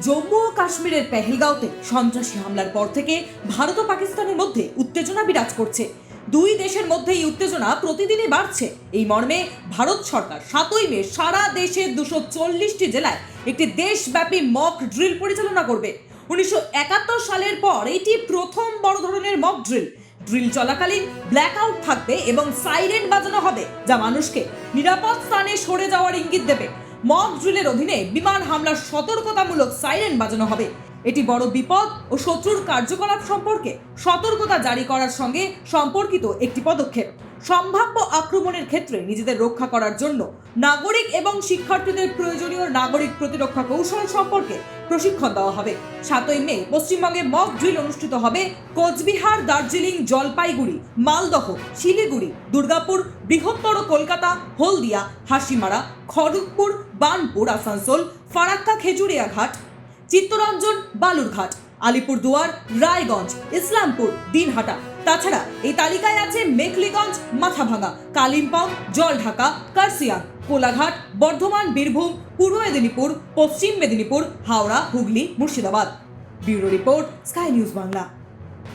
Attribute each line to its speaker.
Speaker 1: জম্মু ও কাশ্মীরের পেহেলগাঁওতে সন্ত্রাসী হামলার পর থেকে ভারত ও পাকিস্তানের মধ্যে উত্তেজনা বিরাজ করছে। দুই দেশের মধ্যে এই উত্তেজনা প্রতিদিনই বাড়ছে। এই মর্মে ভারত সরকার 7ই মে সারা দেশের 240টি জেলায় একটি দেশব্যাপী মক ড্রিল পরিচালনা করবে। 1971 সালের পর এটি প্রথম বড় ধরনের মক ড্রিল। ড্রিল চলাকালীন ব্ল্যাকআউট থাকবে এবং সাইরেন বাজানো হবে, যা মানুষকে নিরাপদ স্থানে সরে যাওয়ার ইঙ্গিত দেবে। মক ড্রিলের অধীনে বিমান হামলার সতর্কতামূলক সাইরেন বাজানো হবে। এটি বড় বিপদ ও শত্রুর কার্যকলাপ সম্পর্কে সতর্কতা জারি করার সঙ্গে সম্পর্কিত একটি পদক্ষেপ। সম্ভাব্য আক্রমণের ক্ষেত্রে নিজেদের রক্ষা করার জন্য নাগরিক এবং শিক্ষার্থীদের প্রয়োজনীয় নাগরিক প্রতিরক্ষা কৌশল সম্পর্কে প্রশিক্ষণ দেওয়া হবে। 7ই মে পশ্চিমবঙ্গে মক ড্রিল অনুষ্ঠিত হবে কোচবিহার, দার্জিলিং, জলপাইগুড়ি, মালদহ, শিলিগুড়ি, দুর্গাপুর, বৃহত্তর কলকাতা, হলদিয়া, হাসিমারা, খড়গপুর, বার্নপুর, আসানসোল, ফারাক্কা, খেজুরিয়াঘাট, চিত্তরঞ্জন, বালুরঘাট, আলিপুরদুয়ার, রায়গঞ্জ, ইসলামপুর, দিনহাটা। তাছাড়া এই তালিকায় আছে মেখলিগঞ্জ, মাথাভাঙা, কালিম্পং, জলঢাকা, কার্সিয়াং, কোলাঘাট, বর্ধমান, বীরভূম, পূর্ব মেদিনীপুর, পশ্চিম Medinipur, Howrah, Hooghly, Murshidabad. Bureau report, sky news Bangla.